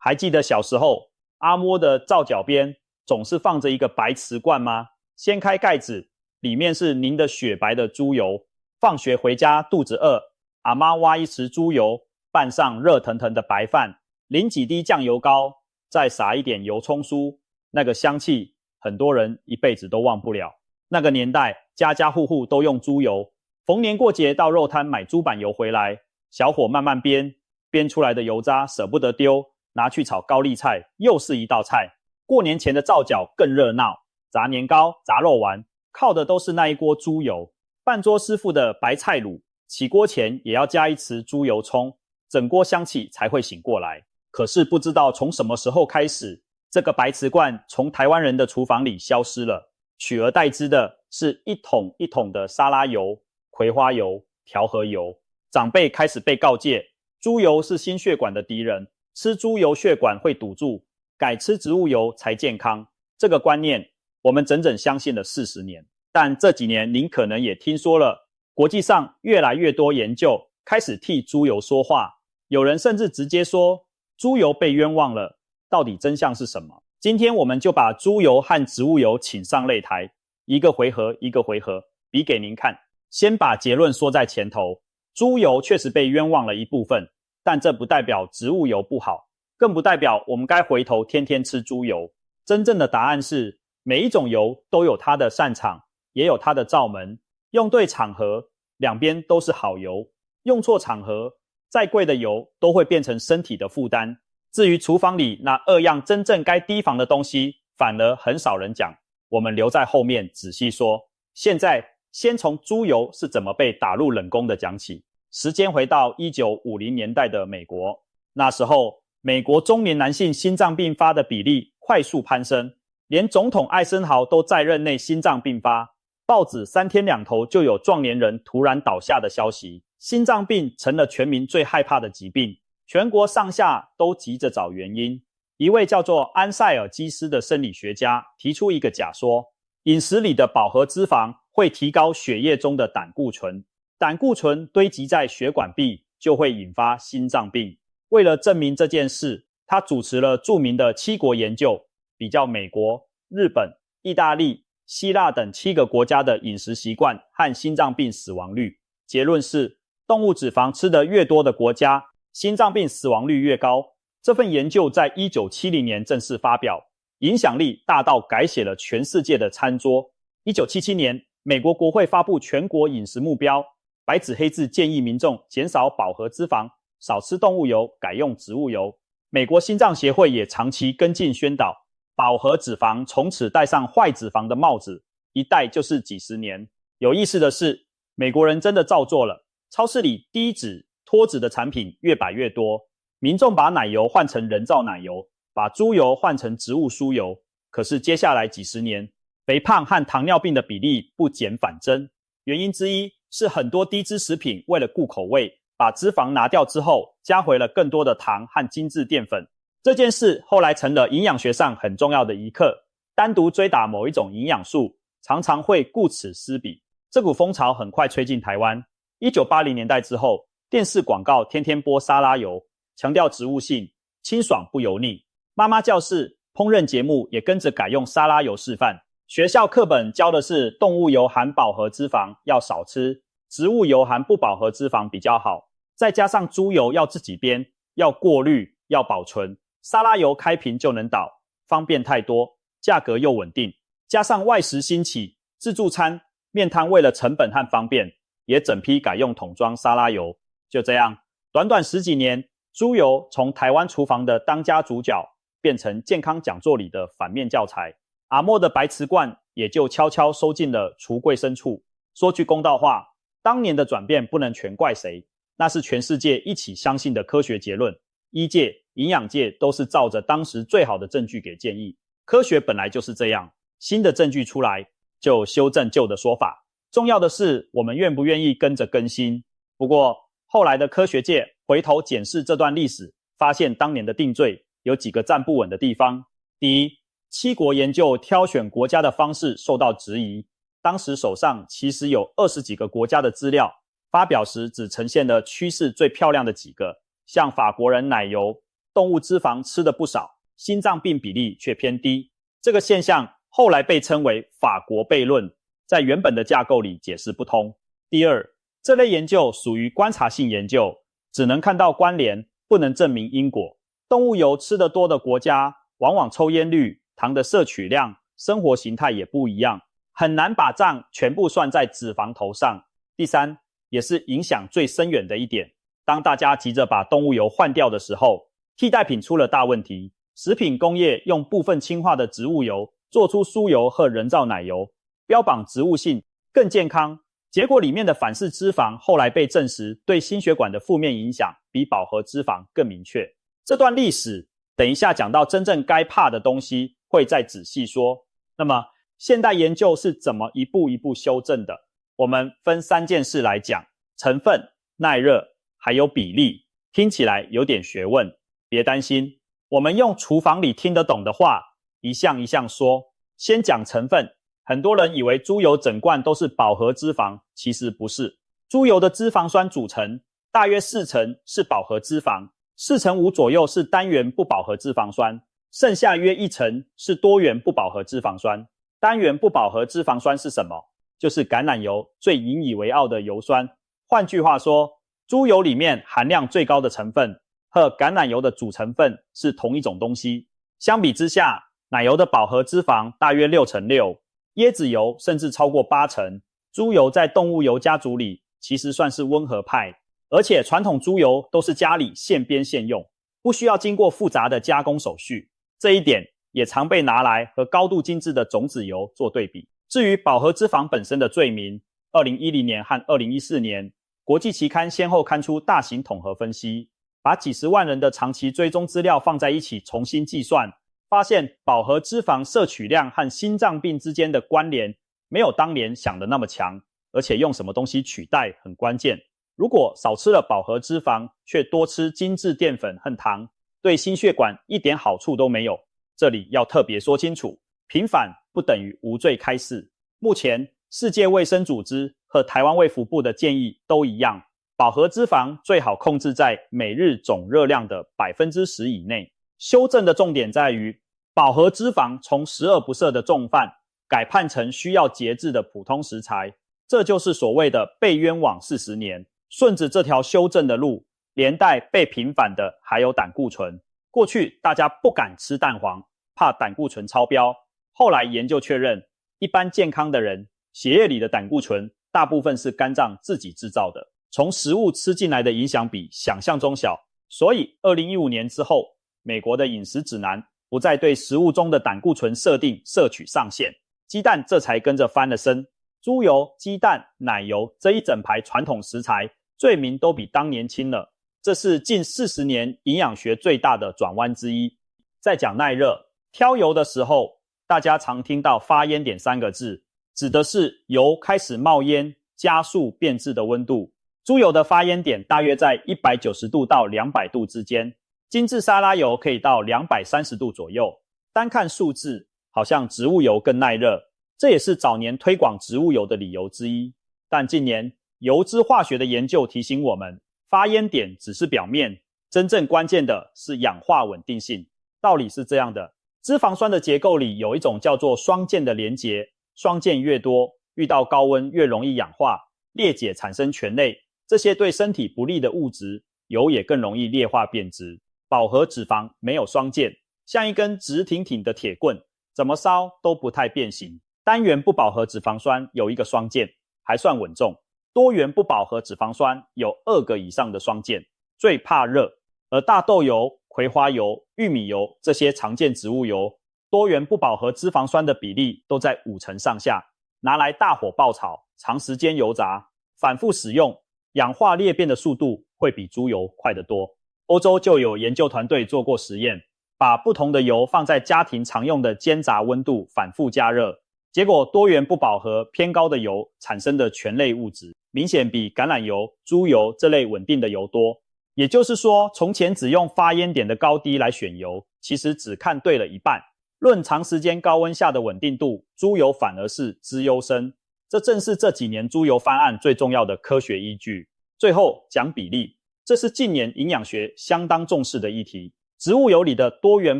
還記得小時候阿嬤的皂角邊總是放着一個白瓷罐嗎？掀開蓋子，裡面是凝得雪白的豬油。放學回家肚子餓，阿媽挖一匙豬油，拌上熱騰騰的白飯，淋幾滴醬油膏，再撒一點油蔥酥，那個香氣很多人一輩子都忘不了。那個年代家家戶戶都用豬油，逢年過節到肉攤買豬板油回來，小火慢慢煸，煸出來的油渣捨不得丟，拿去炒高麗菜又是一道菜。過年前的皂角更熱鬧，炸年糕、炸肉丸，靠的都是那一鍋豬油。半桌師傅的白菜滷，起鍋前也要加一匙豬油蔥，整鍋香氣才會醒過來。可是不知道從什麼時候開始，這個白瓷罐從台灣人的廚房裡消失了，取而代之的是一桶一桶的沙拉油、葵花油、調和油。長輩開始被告誡，豬油是心血管的敵人，吃豬油血管會堵住，改吃植物油才健康。這個觀念我們整整相信了40年。但這幾年您可能也聽說了，國際上越來越多研究開始替豬油說話，有人甚至直接說豬油被冤枉了，到底真相是什麼？今天我們就把豬油和植物油請上擂台，一個回合一個回合比給您看。先把結論說在前頭，豬油確實被冤枉了一部分，但這不代表植物油不好，更不代表我們該回頭天天吃豬油。真正的答案是，每一種油都有它的擅長，也有它的罩門，用對場合，兩邊都是好油；用錯場合，再貴的油都會變成身體的負擔。至於廚房裡那2樣真正該提防的東西，反而很少人講，我們留在後面仔細說。現在先從豬油是怎麼被打入冷宮的講起。時間回到1950年代的美國，那時候美國中年男性心臟病發的比例快速攀升，連總統艾森豪都在任內心臟病發。報紙3天2頭就有壯年人突然倒下的消息，心臟病成了全民最害怕的疾病，全國上下都急着找原因。一位叫做安塞爾基斯的生理學家提出一個假說，飲食裡的飽和脂肪會提高血液中的膽固醇，膽固醇堆積在血管壁就會引發心臟病。為了證明這件事，他主持了著名的7國研究，比較美國、日本、意大利、希臘等7個國家的飲食習慣和心臟病死亡率。結論是，動物脂肪吃得越多的國家，心臟病死亡率越高。這份研究在1970年正式發表，影響力大到改寫了全世界的餐桌。1977年，美國國會發布全國飲食目標，白紙黑字建議民眾減少飽和脂肪，少吃動物油，改用植物油。美國心臟協會也長期跟進宣導，飽和脂肪從此戴上壞脂肪的帽子，一戴就是幾十年。有意思的是，美國人真的照做了，超市裡低脂、脫脂的產品越擺越多，民眾把奶油換成人造奶油，把豬油換成植物酥油。可是接下來幾十年，肥胖和糖尿病的比例不減反增。原因之一是很多低脂食品為了顧口味，把脂肪拿掉之後，加回了更多的糖和精致澱粉。這件事後來成了營養學上很重要的一課，單獨追打某一種營養素，常常會顧此失彼。這股風潮很快吹進台灣。1980年代之後，電視廣告天天播沙拉油，強調植物性，清爽不油膩。媽媽教室、烹飪節目也跟着改用沙拉油示範。學校課本教的是動物油含飽和脂肪，要少吃，植物油含不飽和脂肪比較好。再加上豬油要自己煸，要過濾，要保存。沙拉油開瓶就能倒，方便太多，價格又穩定。加上外食興起，自助餐、麵攤為了成本和方便，也整批改用桶裝沙拉油。就這樣，短短10幾年，豬油從台灣廚房的當家主角，變成健康講座裡的反面教材。阿嬤的白瓷罐也就悄悄收進了櫥櫃深處。說句公道話，當年的轉變不能全怪誰，那是全世界一起相信的科學結論。醫界、營養界都是照着當時最好的證據給建議。科學本來就是這樣，新的證據出來就修正舊的說法。重要的是我們願不願意跟着更新。不過後來的科學界回頭檢視這段歷史，發現當年的定罪有幾個站不穩的地方。第一，7國研究挑選國家的方式受到質疑。當時手上其實有20幾個國家的資料，發表時只呈現了趨勢最漂亮的幾個，像法國人奶油、動物脂肪吃得不少，心臟病比例卻偏低。這個現象後來被稱為法國悖論，在原本的架構裡解釋不通。第二，這類研究屬於觀察性研究，只能看到關聯，不能證明因果。動物油吃得多的國家，往往抽菸率、糖的攝取量、生活形態也不一樣，很難把賬全部算在脂肪頭上。第三，也是影響最深遠的一點，當大家急着把動物油換掉的時候，替代品出了大問題。食品工業用部分氫化的植物油做出酥油和人造奶油，標榜植物性更健康，結果裡面的反式脂肪後來被證實對心血管的負面影響比飽和脂肪更明確。這段歷史等一下講到真正該怕的東西會再仔細說。那麼現代研究是怎麼一步一步修正的？我們分3件事來講：成分、耐熱還有比例。聽起來有點學問，別擔心，我們用廚房裡聽得懂的話，一項一項說。先講成分，很多人以為豬油整罐都是飽和脂肪，其實不是。豬油的脂肪酸組成，大約40%是飽和脂肪，45%左右是單元不飽和脂肪酸，剩下約1%是多元不飽和脂肪酸。單元不飽和脂肪酸是什麼？就是橄欖油最引以為傲的油酸。換句話說，豬油裡面含量最高的成分和橄欖油的主成分是同一種東西。相比之下，奶油的飽和脂肪大約6%，椰子油甚至超過8%。豬油在動物油家族裡其實算是溫和派，而且傳統豬油都是家裡現編現用，不需要經過複雜的加工手續。這一點也常被拿來和高度精緻的種子油做對比。至於飽和脂肪本身的罪名，2010年和2014年，國際期刊先後刊出大型統合分析，把幾十萬人的長期追蹤資料放在一起重新計算，發現飽和脂肪攝取量和心臟病之間的關聯沒有當年想的那麼強，而且用什麼東西取代很關鍵。如果少吃了飽和脂肪，卻多吃精緻澱粉和糖，對心血管一點好處都沒有。這裡要特別說清楚，平反不等於無罪開釋。目前世界衛生組織和台灣衛福部的建議都一樣，飽和脂肪最好控制在每日總熱量的 10% 以內。修正的重點在於，飽和脂肪從十惡不赦的重犯改判成需要節制的普通食材，這就是所謂的被冤枉40年。順着這條修正的路，連帶被平反的還有膽固醇。過去大家不敢吃蛋黃，怕膽固醇超標。後來研究確認，一般健康的人血液裡的膽固醇大部分是肝臟自己制造的，從食物吃進來的影響比想象中小。所以2015年之後，美國的飲食指南不再對食物中的膽固醇設定攝取上限，雞蛋這才跟着翻了身。豬油、雞蛋、奶油這一整排傳統食材罪名都比當年輕了，這是近40年營養學最大的轉彎之一。再講耐熱，挑油的時候，大家常聽到發煙點3個字，指的是油開始冒煙，加速變質的溫度。豬油的發煙點大約在190度到200度之間，精緻沙拉油可以到230度左右。單看數字，好像植物油更耐熱，這也是早年推廣植物油的理由之一。但近年油脂化學的研究提醒我們，發煙點只是表面，真正關鍵的是氧化穩定性。道理是這樣的，脂肪酸的結構裡有一種叫做雙鍵的連結，雙鍵越多，遇到高溫越容易氧化裂解產生醛類，這些對身體不利的物質，油也更容易裂化變質。飽和脂肪沒有雙鍵，像一根直挺挺的鐵棍，怎麼燒都不太變形。單元不飽和脂肪酸有一個雙鍵，還算穩重。多元不飽和脂肪酸有2個以上的雙鍵，最怕熱。而大豆油、葵花油、玉米油這些常見植物油，多元不飽和脂肪酸的比例都在50%上下，拿來大火爆炒，長時間油炸，反覆使用，氧化裂變的速度會比豬油快得多。歐洲就有研究團隊做過實驗，把不同的油放在家庭常用的煎炸溫度反覆加熱，結果多元不飽和偏高的油產生的醛類物質明顯比橄欖油、豬油這類穩定的油多。也就是說，從前只用發煙點的高低來選油，其實只看對了一半。論長時間高溫下的穩定度，豬油反而是資優生。這正是這幾年豬油翻案最重要的科學依據。最後講比例，這是近年營養學相當重視的議題。植物油裡的多元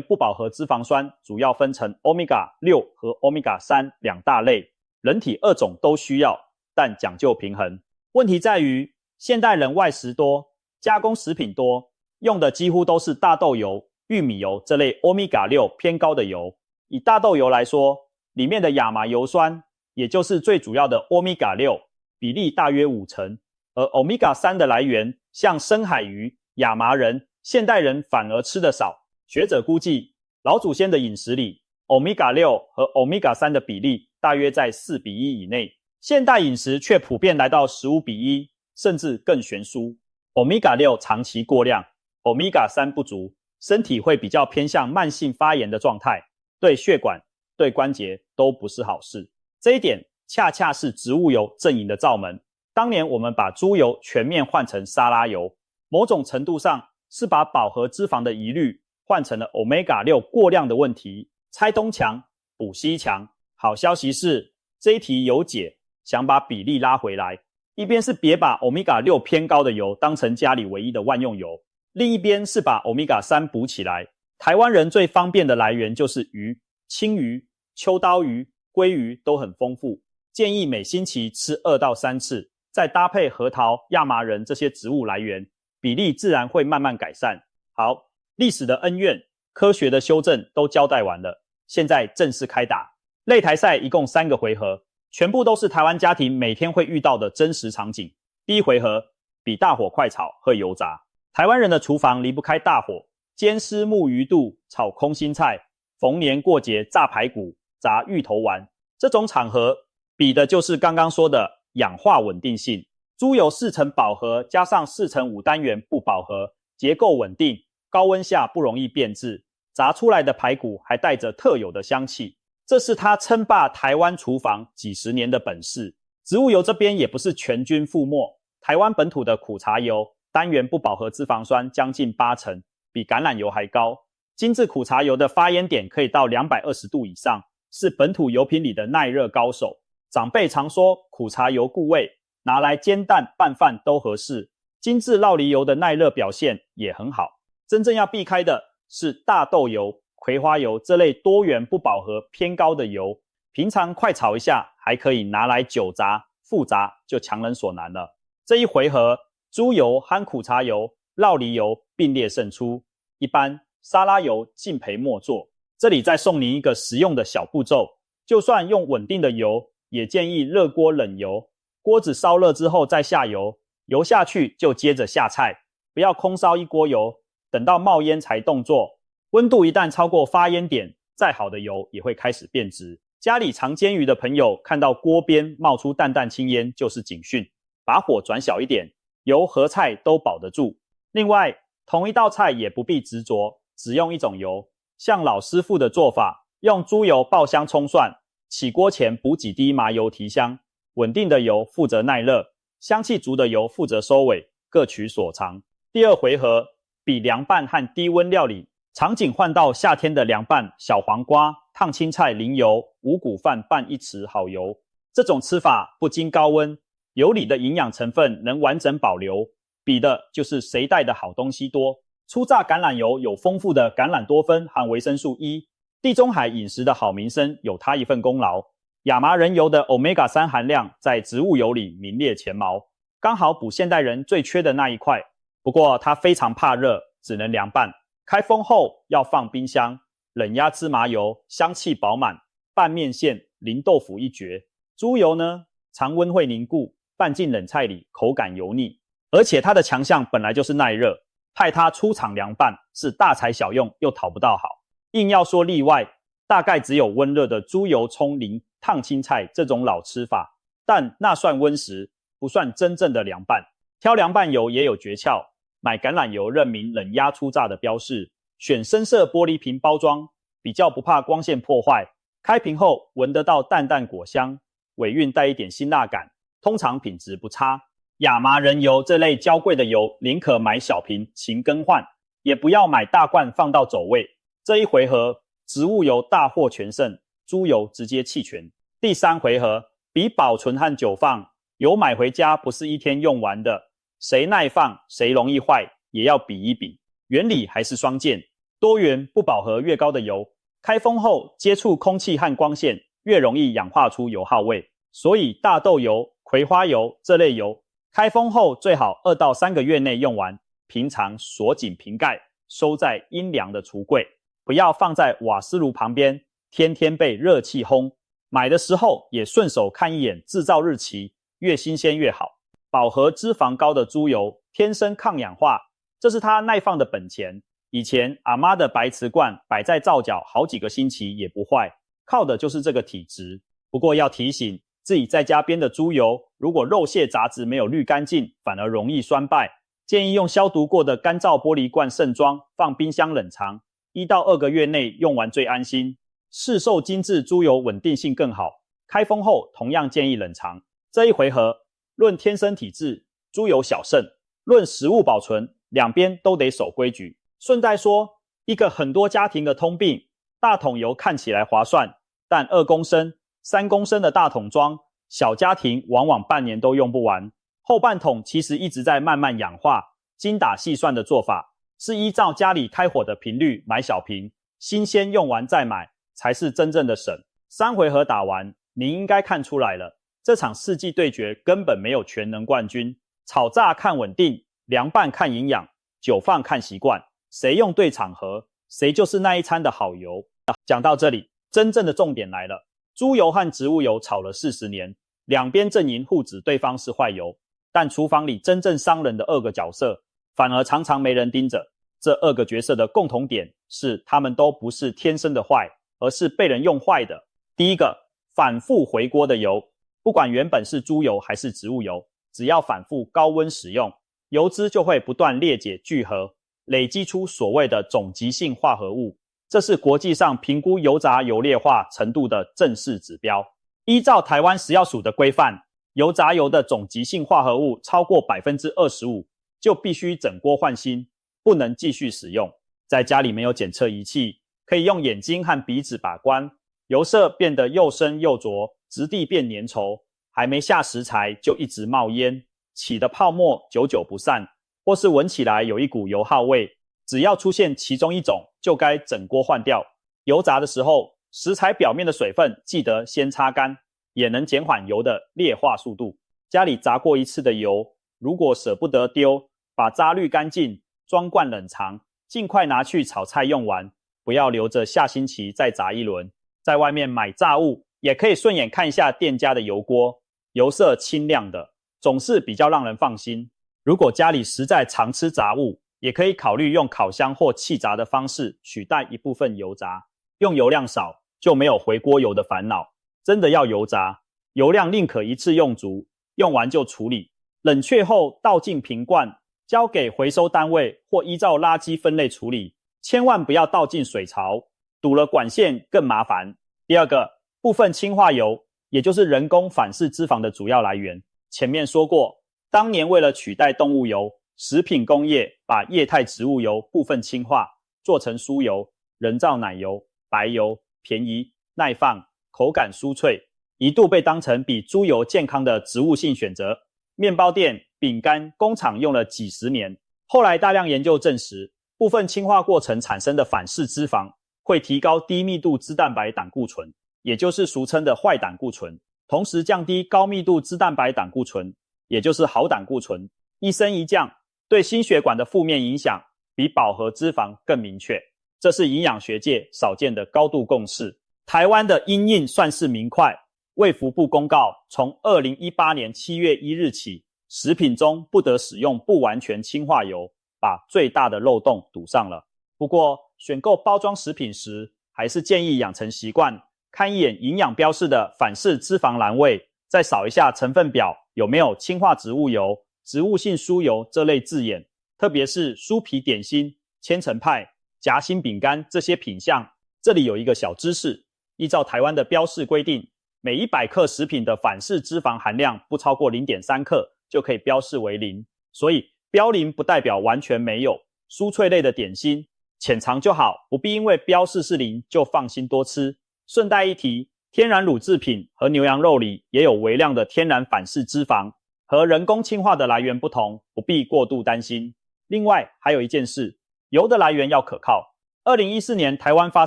不飽和脂肪酸主要分成 Omega-6 和 Omega-3 兩大類，人體2種都需要，但講究平衡。問題在於現代人外食多，加工食品多，用的幾乎都是大豆油、玉米油這類 Omega-6 偏高的油。以大豆油來說，裡面的亞麻油酸，也就是最主要的 Omega-6，比例大約50%，而 Omega-3 的來源，像深海魚、亞麻仁，現代人反而吃得少。學者估計，老祖先的飲食裡 Omega-6 和 Omega-3 的比例大約在4:1以內，現代飲食卻普遍來到15:1，甚至更懸殊。Omega-6 長期過量， Omega-3 不足，身體會比較偏向慢性發炎的狀態，對血管、對關節都不是好事。這一點恰恰是植物油陣營的罩門。當年我們把豬油全面換成沙拉油，某種程度上是把飽和脂肪的疑慮換成了 Omega-6 過量的問題。拆東牆補西牆，好消息是這一題有解，想把比例拉回來。一邊是別把 Omega-6 偏高的油當成家裡唯一的萬用油，另一邊是把 Omega-3 補起來。台灣人最方便的來源就是魚，青魚、秋刀魚、鮭魚都很豐富，建議每星期吃2到3次，再搭配核桃、亞麻仁這些植物來源，比例自然會慢慢改善。好，歷史的恩怨、科學的修正都交代完了，現在正式開打。擂台賽一共3個回合，全部都是台灣家庭每天會遇到的真實場景。第一回合，比大火快炒和油炸。台灣人的廚房離不開大火，煎絲木魚肚、炒空心菜，逢年過節炸排骨、炸芋頭丸。這種場合比的就是剛剛說的氧化穩定性。豬油4成飽和加上4成5單元不飽和，結構穩定，高溫下不容易變質，炸出來的排骨還帶着特有的香氣。這是他稱霸台灣廚房幾十年的本事。植物油這邊也不是全軍覆沒，台灣本土的苦茶油單元不飽和脂肪酸將近8成，比橄欖油還高。精緻苦茶油的發煙點可以到220度以上，是本土油品裡的耐熱高手。長輩常說苦茶油固胃，拿來煎蛋拌飯都合適。精緻酪梨油的耐熱表現也很好。真正要避開的是大豆油、葵花油這類多元不飽和偏高的油，平常快炒一下還可以拿來久炸、複炸，就強人所難了。這一回合，豬油和苦茶油、酪梨油並列勝出，一般沙拉油敬陪末座。這裡再送您一個實用的小步驟，就算用穩定的油，也建議熱鍋冷油，鍋子燒熱之後再下油，油下去就接着下菜，不要空燒一鍋油，等到冒煙才動作。溫度一旦超過發煙點，再好的油也會開始變質。家裡常煎魚的朋友看到鍋邊冒出淡淡青煙，就是警訊，把火轉小一點，油和菜都保得住。另外，同一道菜也不必執着，只用一種油。像老師傅的做法，用豬油爆香蔥蒜，起鍋前補幾滴麻油提香，穩定的油負責耐熱，香氣足的油負責收尾，各取所長。第二回合，比涼拌和低溫料理，場景換到夏天的涼拌小黃瓜、燙青菜淋油，五穀飯拌1匙好油。這種吃法不經高溫，油裡的營養成分能完整保留，比的就是誰帶的好東西多。初榨橄欖油有豐富的橄欖多酚和維生素 E， 地中海飲食的好名聲有它一份功勞。亞麻仁油的 Omega-3 含量在植物油裡名列前茅，剛好補現代人最缺的那一塊。不過它非常怕熱，只能涼拌。開封後要放冰箱，冷壓芝麻油，香氣飽滿，拌麵線、淋豆腐一絕。豬油呢，常溫會凝固，拌進冷菜裡，口感油膩。而且它的強項本來就是耐熱，派它出廠涼拌是大材小用，又討不到好。硬要說例外，大概只有溫熱的豬油蔥淋燙青菜這種老吃法，但那算溫食，不算真正的涼拌。挑涼拌油也有訣竅，買橄欖油認明冷壓初榨的標示，選深色玻璃瓶包裝，比較不怕光線破壞。開瓶後聞得到淡淡果香，尾韻帶一點辛辣感，通常品質不差。亞麻仁油這類嬌貴的油，寧可買小瓶勤更換，也不要買大罐放到走味。這一回合，植物油大獲全勝，豬油直接棄權。第三回合，比保存和久放，油買回家不是一天用完的，誰耐放誰容易壞，也要比一比。原理還是雙劍，多元不飽和越高的油，開封後接觸空氣和光線越容易氧化出油耗味，所以大豆油、葵花油這類油，開封後最好2到3個月內用完，平常鎖緊瓶蓋，收在陰涼的櫥櫃，不要放在瓦斯爐旁邊，天天被熱氣烘。買的時候也順手看一眼製造日期，越新鮮越好。飽和脂肪高的豬油天生抗氧化，這是它耐放的本錢。以前阿媽的白瓷罐擺在皂角好幾個星期也不壞，靠的就是這個體質。不過要提醒自己在家煸的豬油，如果肉屑雜質沒有濾乾淨，反而容易酸敗。建議用消毒過的乾燥玻璃罐盛裝，放冰箱冷藏，1到2個月內用完最安心。市售精緻豬油穩定性更好，開封後同樣建議冷藏。這一回合論天生體質，豬油小勝；論食物保存，兩邊都得守規矩。順帶說，一個很多家庭的通病，大桶油看起來划算，但2公升、3公升的大桶裝，小家庭往往半年都用不完。後半桶其實一直在慢慢氧化，精打細算的做法是依照家裡開火的頻率買小瓶，新鮮用完再買，才是真正的省。3回合打完，您應該看出來了，這場世紀對決根本沒有全能冠軍。炒炸看穩定，涼拌看營養，久放看習慣，誰用對場合，誰就是那一餐的好油。講到這裡，真正的重點來了，豬油和植物油炒了40年，兩邊陣營互指對方是壞油，但廚房裡真正傷人的2個角色，反而常常沒人盯着。這2個角色的共同點是，他們都不是天生的壞，而是被人用壞的。第一個，反覆回鍋的油，不管原本是豬油還是植物油，只要反覆高溫使用，油脂就會不斷裂解聚合，累積出所謂的總極性化合物。這是國際上評估油炸油劣化程度的正式指標。依照台灣食藥署的規範，油炸油的總極性化合物超過 25%， 就必須整鍋換新，不能繼續使用。在家裡沒有檢測儀器，可以用眼睛和鼻子把關，油色變得又深又濁，質地變粘稠，還沒下食材就一直冒煙，起的泡沫久久不散，或是聞起來有一股油耗味，只要出現其中一種，就該整鍋換掉。油炸的時候，食材表面的水分記得先擦乾，也能減緩油的劣化速度。家裡炸過一次的油，如果捨不得丟，把渣濾乾淨，裝罐冷藏，盡快拿去炒菜用完，不要留着下星期再炸一輪。在外面買炸物，也可以順眼看一下店家的油鍋，油色清亮的，總是比較讓人放心。如果家裡實在常吃炸物，也可以考慮用烤箱或氣炸的方式取代一部分油炸，用油量少，就沒有回鍋油的煩惱。真的要油炸，油量寧可一次用足，用完就處理，冷卻後倒進瓶罐，交給回收單位或依照垃圾分類處理，千萬不要倒進水槽，堵了管線更麻煩。第二個，部分氫化油，也就是人工反式脂肪的主要來源。前面說過，當年為了取代動物油，食品工業把液態植物油部分氫化，做成酥油、人造奶油、白油，便宜、耐放、口感酥脆，一度被當成比豬油健康的植物性選擇。麵包店、餅乾工廠用了幾十年，後來大量研究證實，部分氫化過程產生的反式脂肪會提高低密度脂蛋白膽固醇，也就是俗稱的壞膽固醇，同時降低高密度脂蛋白膽固醇，也就是好膽固醇。一升一降，對心血管的負面影響比飽和脂肪更明確，這是營養學界少見的高度共識。台灣的因應算是明快，衛福部公告，從2018年7月1日起，食品中不得使用不完全氫化油，把最大的漏洞堵上了。不過，選購包裝食品時，還是建議養成習慣，看一眼營養標示的反式脂肪欄位，再掃一下成分表有沒有氫化植物油、植物性酥油這類字眼，特別是酥皮點心、千層派、夾心餅乾這些品項。這裡有一個小知識，依照台灣的標示規定，每100克食品的反式脂肪含量不超過 0.3 克就可以標示為0，所以標0不代表完全沒有。酥脆類的點心淺嘗就好，不必因為標示是0就放心多吃。順帶一提，天然乳製品和牛羊肉裡也有微量的天然反式脂肪，和人工氫化的來源不同，不必過度擔心。另外還有一件事，油的來源要可靠。2014年台灣發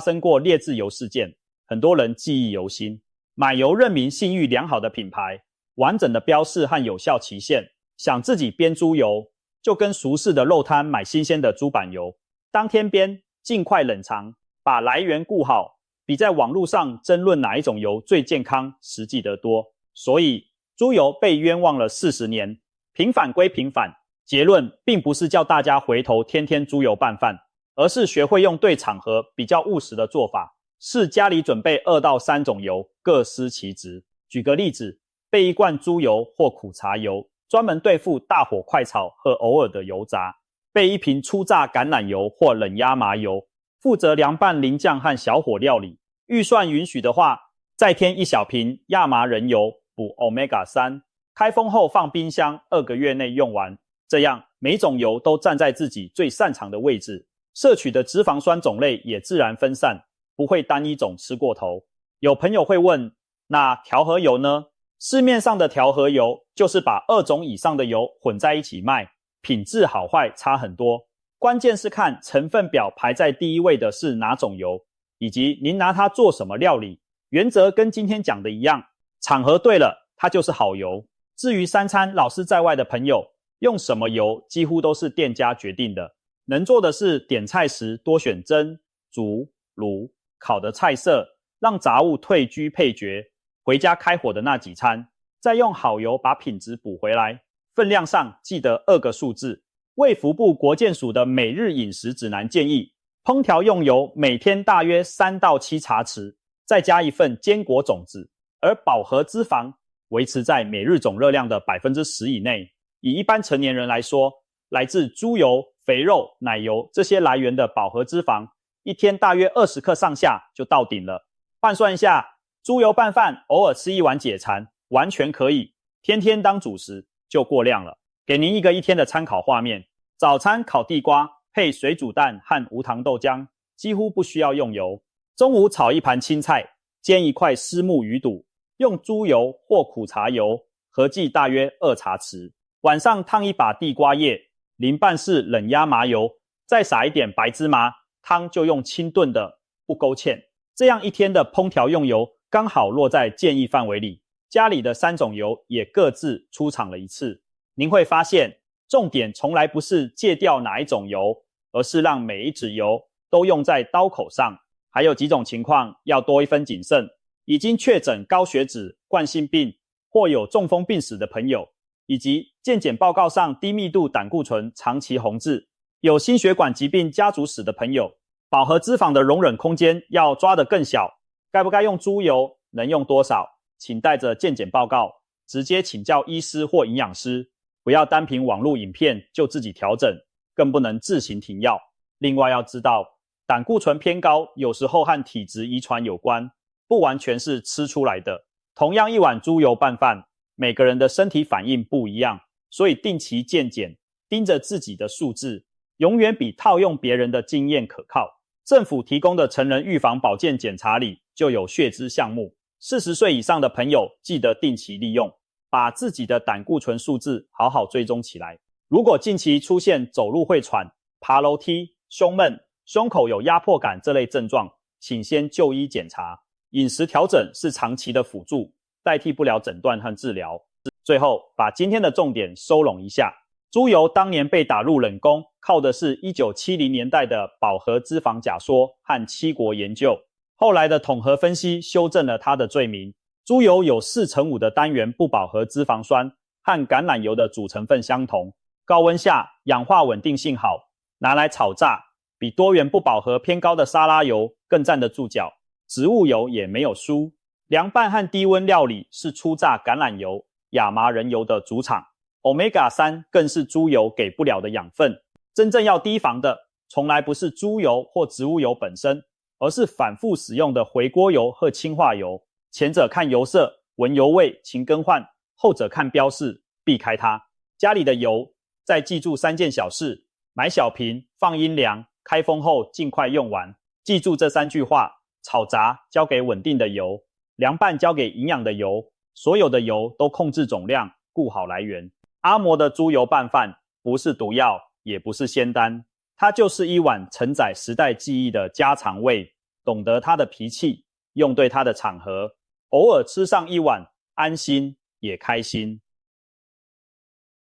生過劣質油事件，很多人記憶猶新。買油認明信譽良好的品牌，完整的標示和有效期限，想自己編豬油，就跟熟識的肉攤買新鮮的豬板油，當天編，盡快冷藏，把來源顧好，比在網絡上爭論哪一種油最健康實際得多。所以豬油被冤枉了40年，平反歸平反，結論並不是叫大家回頭天天豬油拌飯，而是學會用對場合比較務實的做法，是家裡準備2到3種油，各司其職。舉個例子，備一罐豬油或苦茶油，專門對付大火快炒和偶爾的油炸；備一瓶初榨橄欖油或冷壓麻油，負責涼拌淋醬和小火料理。預算允許的話，再添1小瓶亞麻仁油補 Omega-3， 開封後放冰箱2個月內用完。這樣每種油都站在自己最擅長的位置，攝取的脂肪酸種類也自然分散，不會單一種吃過頭。有朋友會問，那調和油呢？市面上的調和油就是把2種以上的油混在一起賣，品質好壞差很多。關鍵是看成分表排在第一位的是哪種油，以及您拿它做什麼料理。原則跟今天講的一樣，場合對了，它就是好油。至於3餐老是在外的朋友，用什麼油幾乎都是店家決定的。能做的是點菜時多選蒸、煮、滷、烤的菜色，讓雜物退居配角。回家開火的那幾餐，再用好油把品質補回來。分量上記得2個數字。衛福部國健署的每日飲食指南建議，烹調用油每天大約3到7茶匙，再加一份堅果種子，而飽和脂肪維持在每日總熱量的 10% 以內。以一般成年人來說，來自豬油、肥肉、奶油這些來源的飽和脂肪，一天大約20克上下就到頂了。換算一下，豬油拌飯偶爾吃1碗解饞，完全可以，天天當主食就過量了。給您一個1天的參考畫面：早餐烤地瓜配水煮蛋和無糖豆漿，幾乎不需要用油；中午炒一盤青菜，煎一塊虱目魚肚，用豬油或苦茶油，合計大約2茶匙；晚上燙一把地瓜葉，淋半式冷壓麻油，再撒一點白芝麻，湯就用清燉的，不勾芡。這樣1天的烹調用油剛好落在建議範圍裡，家裡的3種油也各自出場了一次。您會發現，重點從來不是戒掉哪一種油，而是讓每一支油都用在刀口上。還有幾種情況要多一分謹慎：已經確診高血脂、冠心病或有中風病史的朋友，以及健檢報告上低密度膽固醇長期紅字，有心血管疾病家族史的朋友，飽和脂肪的容忍空間要抓得更小。該不該用豬油？能用多少？請帶着健檢報告，直接請教醫師或營養師，不要單憑網絡影片就自己調整，更不能自行停藥。另外要知道，膽固醇偏高有時候和體質遺傳有關，不完全是吃出來的。同樣一碗豬油拌飯，每個人的身體反應不一樣，所以定期健檢，盯着自己的數字，永遠比套用別人的經驗可靠。政府提供的成人預防保健檢查裡就有血脂項目，40歲以上的朋友記得定期利用，把自己的膽固醇數字好好追蹤起來。如果近期出現走路會喘、爬樓梯、胸悶、胸口有壓迫感這類症狀，請先就醫檢查。飲食調整是長期的輔助，代替不了診斷和治療。最後，把今天的重點收攏一下。豬油當年被打入冷宮，靠的是1970年代的飽和脂肪假說和7國研究。後來的統合分析修正了它的罪名。豬油有4×5的單元不飽和脂肪酸，和橄欖油的主成分相同，高溫下氧化穩定性好，拿來炒炸，比多元不飽和偏高的沙拉油更站得住腳。植物油也沒有輸，涼拌和低溫料理是初榨橄欖油、亞麻仁油的主場。Omega-3 更是豬油給不了的養分。真正要提防的，從來不是豬油或植物油本身，而是反覆使用的回鍋油和氫化油。前者看油色、聞油味，勤更換；後者看標示，避開它。家裡的油，再記住3件小事：買小瓶，放陰涼，開封後盡快用完。記住這3句話：炒炸交給穩定的油，涼拌交給營養的油，所有的油都控制總量，顧好來源。阿嬤的豬油拌飯不是毒藥，也不是仙丹，它就是一碗承載時代記憶的家常味，懂得它的脾氣，用對它的場合，偶爾吃上一碗，安心也開心。